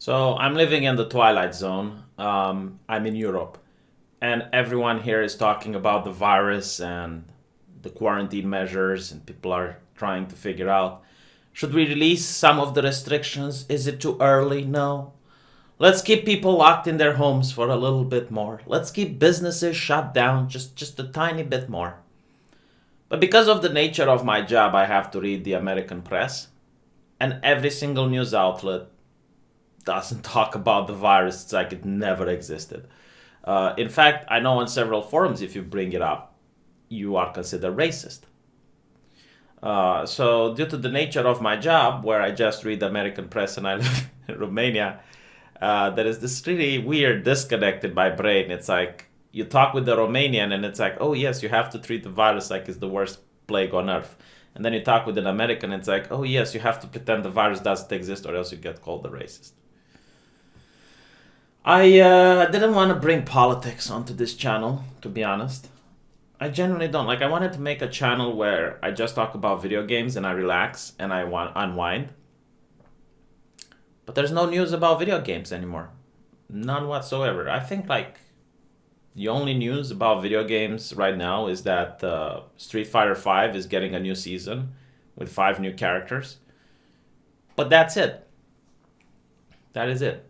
So I'm living in the Twilight Zone. I'm in Europe, and everyone here is talking about the virus and the quarantine measures, and people are trying to figure out, should we release some of the restrictions? Is it too early? No. Let's keep people locked in their homes for a little bit more. Let's keep businesses shut down just a tiny bit more. But because of the nature of my job, I have to read the American press, and every single news outlet doesn't talk about the virus. It's like it never existed. In fact, I know on several forums, if you bring it up, you are considered racist. So, due to the nature of my job, where I just read the American press and I live in Romania, there is this really weird disconnect in my brain. It's like you talk with the Romanian and it's like, oh, yes, you have to treat the virus like it's the worst plague on earth. And then you talk with an American, it's like, oh, yes, you have to pretend the virus doesn't exist or else you get called a racist. I didn't want to bring politics onto this channel, to be honest. I genuinely don't. Like, I wanted to make a channel where I just talk about video games and I relax and I want unwind. But there's no news about video games anymore. None whatsoever. I think, like, the only news about video games right now is that Street Fighter V is getting a new season with 5 new characters. But that's it. That is it.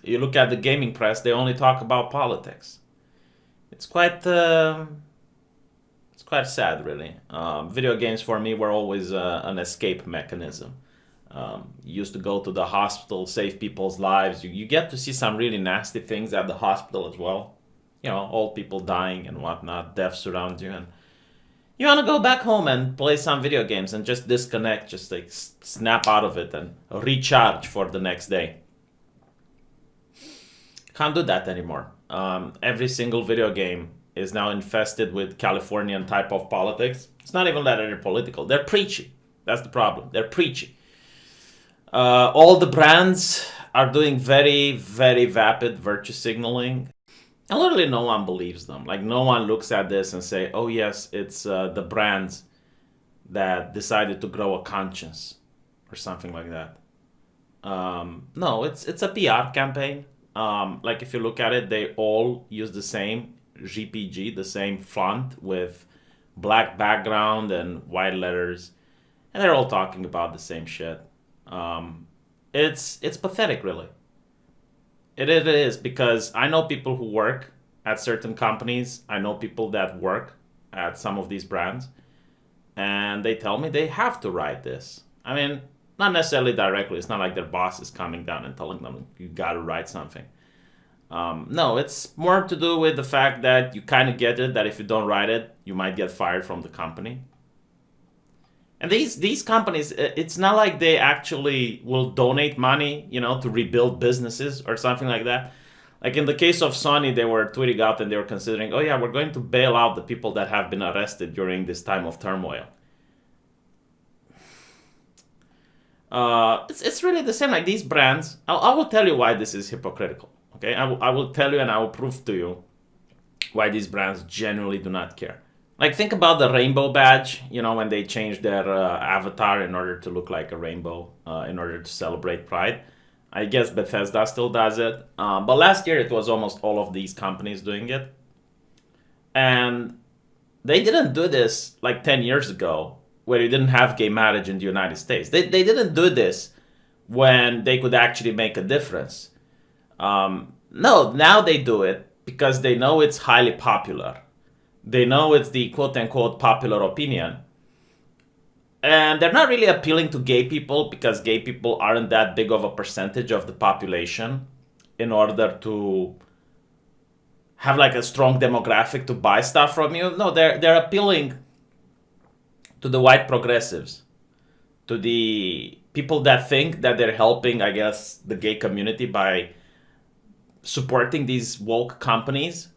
You look at the gaming press, they only talk about politics. It's quite sad, really. Video games for me were always an escape mechanism. You used to go to the hospital, save people's lives. You get to see some really nasty things at the hospital as well. You know, old people dying and whatnot, death surrounds you, and you want to go back home and play some video games and just disconnect, just like snap out of it and recharge for the next day. Can't do that anymore. Every single video game is now infested with Californian type of politics. It's not even that they're political. They're preachy. That's the problem. They're preachy. All the brands are doing very, very vapid virtue signaling. And literally no one believes them. Like, no one looks at this and say, oh yes, it's the brands that decided to grow a conscience or something like that. No, it's a PR campaign. Like, if you look at it, they all use the same GPG, the same font with black background and white letters, and they're all talking about the same shit. It's pathetic, really. It is, because I know people who work at certain companies. I know people that work at some of these brands, and they tell me they have to write this. I mean, not necessarily directly. It's not like their boss is coming down and telling them, you got to write something. No, it's more to do with the fact that you kind of get it, that if you don't write it, you might get fired from the company. And these companies, it's not like they actually will donate money, to rebuild businesses or something like that. Like, in the case of Sony, they were tweeting out and they were considering, oh yeah, we're going to bail out the people that have been arrested during this time of turmoil. It's really the same. Like, these brands, I will tell you why this is hypocritical. Okay, I will tell you and I will prove to you why these brands genuinely do not care. Like, think about the rainbow badge, when they changed their avatar in order to look like a rainbow, in order to celebrate Pride. I guess Bethesda still does it. But last year it was almost all of these companies doing it. And they didn't do this like 10 years ago, where you didn't have gay marriage in the United States. They didn't do this when they could actually make a difference. No, now they do it because they know it's highly popular. They know it's the quote-unquote popular opinion. And they're not really appealing to gay people because gay people aren't that big of a percentage of the population in order to have like a strong demographic to buy stuff from you. No, they're appealing to the white progressives, to the people that think that they're helping, I guess, the gay community by supporting these woke companies.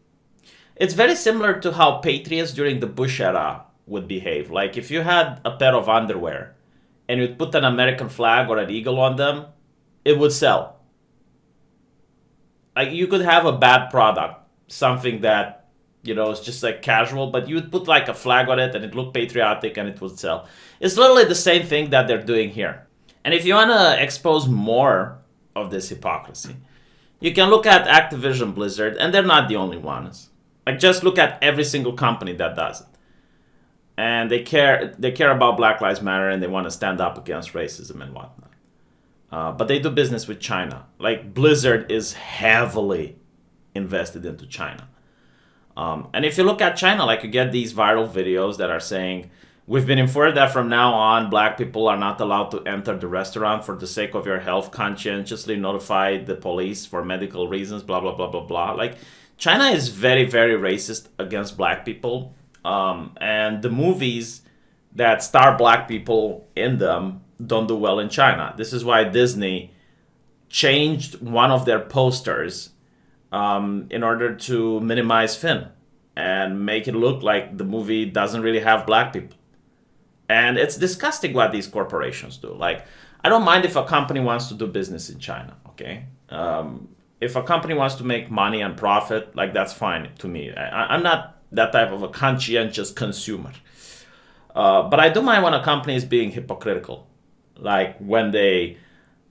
It's very similar to how patriots during the Bush era would behave. Like, if you had a pair of underwear and you'd put an American flag or an eagle on them, it would sell. Like, you could have a bad product, something that, is just like casual, but you would put like a flag on it and it looked patriotic and it would sell. It's literally the same thing that they're doing here. And if you want to expose more of this hypocrisy. You can look at Activision Blizzard, and they're not the only ones. Like, just look at every single company that does it. And they care about Black Lives Matter, and they want to stand up against racism and whatnot. But they do business with China. Like, Blizzard is heavily invested into China. And if you look at China, like, you get these viral videos that are saying, we've been informed that from now on, black people are not allowed to enter the restaurant for the sake of your health. Conscientiously notify the police for medical reasons, blah, blah, blah, blah, blah. Like, China is very, very racist against black people. And the movies that star black people in them don't do well in China. This is why Disney changed one of their posters in order to minimize Finn and make it look like the movie doesn't really have black people. And it's disgusting what these corporations do. Like, I don't mind if a company wants to do business in China, okay? If a company wants to make money and profit, like, that's fine to me. I'm not that type of a conscientious consumer. But I do mind when a company is being hypocritical. Like, when they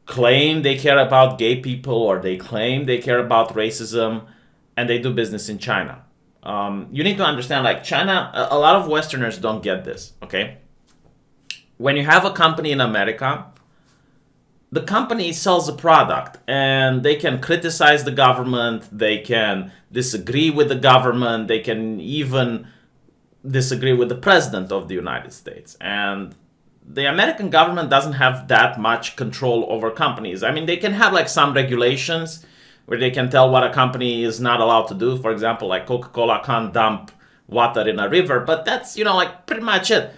claim they care about gay people, or they claim they care about racism, and they do business in China. You need to understand, like, China, a lot of Westerners don't get this, okay? When you have a company in America, the company sells a product, and they can criticize the government, they can disagree with the government, they can even disagree with the president of the United States. And the American government doesn't have that much control over companies. I mean, they can have, like, some regulations where they can tell what a company is not allowed to do. For example, like, Coca-Cola can't dump water in a river, but that's, like, pretty much it.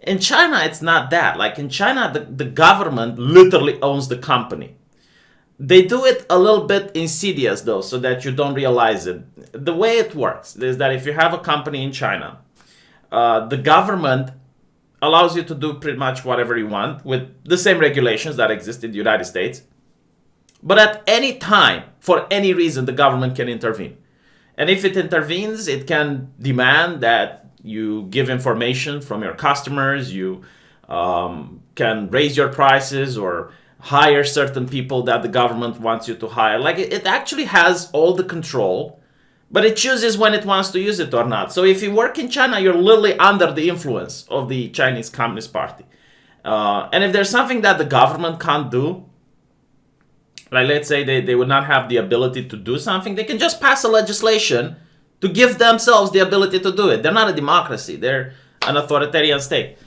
In China, it's not that. Like, in China, the government literally owns the company. They do it a little bit insidious, though, so that you don't realize it. The way it works is that if you have a company in China, the government allows you to do pretty much whatever you want with the same regulations that exist in the United States. But at any time, for any reason, the government can intervene. And if it intervenes, it can demand that you give information from your customers, you can raise your prices or hire certain people that the government wants you to hire. Like, it actually has all the control, but it chooses when it wants to use it or not. So if you work in China, you're literally under the influence of the Chinese Communist Party. And if there's something that the government can't do, like, let's say they would not have the ability to do something, they can just pass a legislation to give themselves the ability to do it. They're not a democracy. They're an authoritarian state.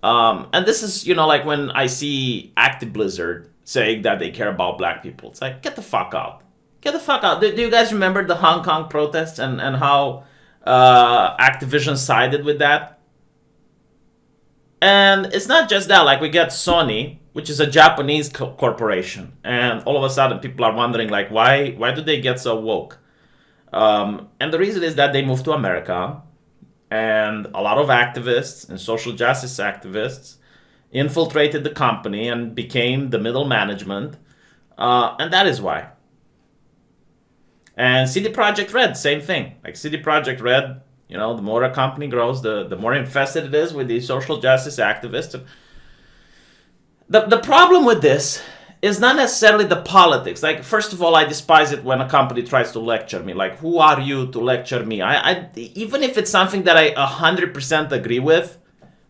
And this is, like, when I see Active Blizzard saying that they care about black people. It's like, get the fuck out. Get the fuck out. Do you guys remember the Hong Kong protests and how Activision sided with that? And it's not just that. Like, we get Sony, which is a Japanese corporation. And all of a sudden, people are wondering, like, why do they get so woke? And the reason is that they moved to America, and a lot of activists and social justice activists infiltrated the company and became the middle management, and that is why. And CD Projekt Red, same thing. Like, CD Projekt Red, the more a company grows, the more infested it is with these social justice activists. The problem with this is not necessarily the politics. Like, first of all, I despise it when a company tries to lecture me. Like, who are you to lecture me? I even if it's something that I 100% agree with,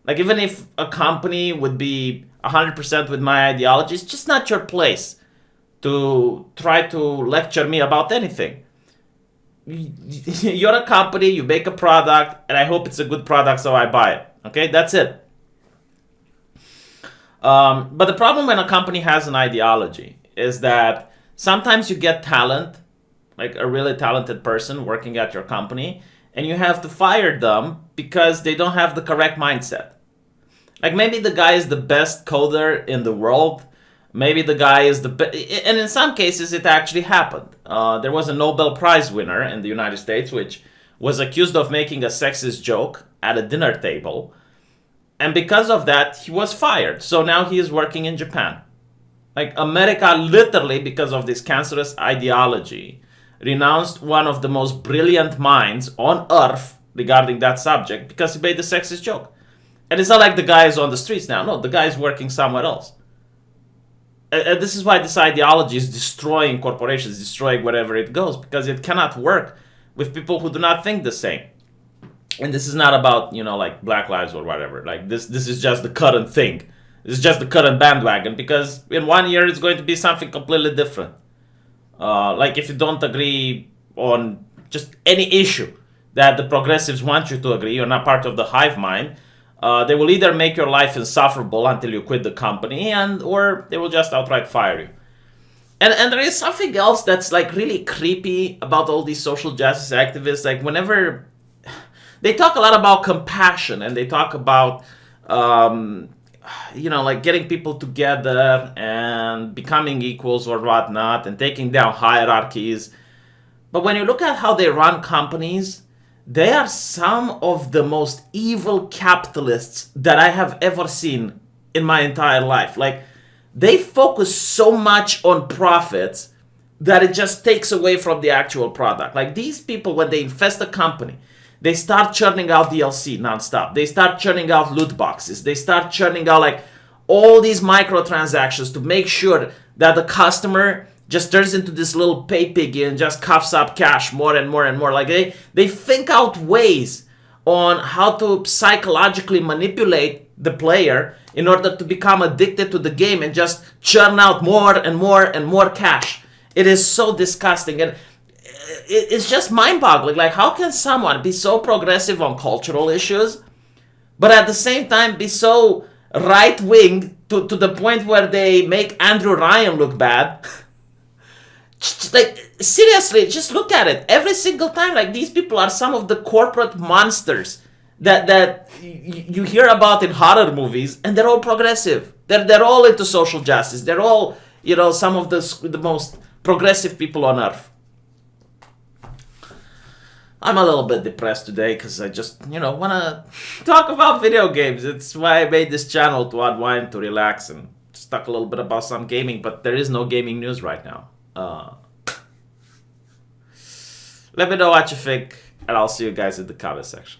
like, even if a company would be 100% with my ideology, it's just not your place to try to lecture me about anything. You're a company, you make a product, and I hope it's a good product, so I buy it. Okay, that's it. But the problem when a company has an ideology is that sometimes you get talent, like a really talented person working at your company, and you have to fire them because they don't have the correct mindset. Like, maybe the guy is the best coder in the world. Maybe the guy is the best. And in some cases, it actually happened. There was a Nobel Prize winner in the United States, which was accused of making a sexist joke at a dinner table. And because of that, he was fired. So now he is working in Japan. Like, America, literally, because of this cancerous ideology, renounced one of the most brilliant minds on earth regarding that subject because he made a sexist joke. And it's not like the guy is on the streets now. No, the guy is working somewhere else. this is why this ideology is destroying corporations, destroying wherever it goes, because it cannot work with people who do not think the same. And this is not about, like Black Lives or whatever. Like this is just the current thing. This is just the current bandwagon, because in 1 year it's going to be something completely different. Like if you don't agree on just any issue that the progressives want you to agree, you're not part of the hive mind. They will either make your life insufferable until you quit the company, or they will just outright fire you. And there is something else that's like really creepy about all these social justice activists. Like whenever they talk a lot about compassion, and they talk about like getting people together and becoming equals or whatnot, and taking down hierarchies. But when you look at how they run companies, they are some of the most evil capitalists that I have ever seen in my entire life. Like, they focus so much on profits that it just takes away from the actual product. Like, these people, when they invest a company, they start churning out DLC nonstop. They start churning out loot boxes. They start churning out like all these microtransactions to make sure that the customer just turns into this little pay piggy and just coughs up cash more and more and more. Like they think out ways on how to psychologically manipulate the player in order to become addicted to the game and just churn out more and more and more cash. It is so disgusting, and it's just mind-boggling. Like, how can someone be so progressive on cultural issues, but at the same time be so right-wing to the point where they make Andrew Ryan look bad? Like, seriously, just look at it. Every single time, like, these people are some of the corporate monsters that you hear about in horror movies, and they're all progressive. They're all into social justice. They're all, some of the most progressive people on earth. I'm a little bit depressed today because I just, want to talk about video games. It's why I made this channel, to unwind, to relax, and just talk a little bit about some gaming, but there is no gaming news right now. Let me know what you think, and I'll see you guys in the comment section.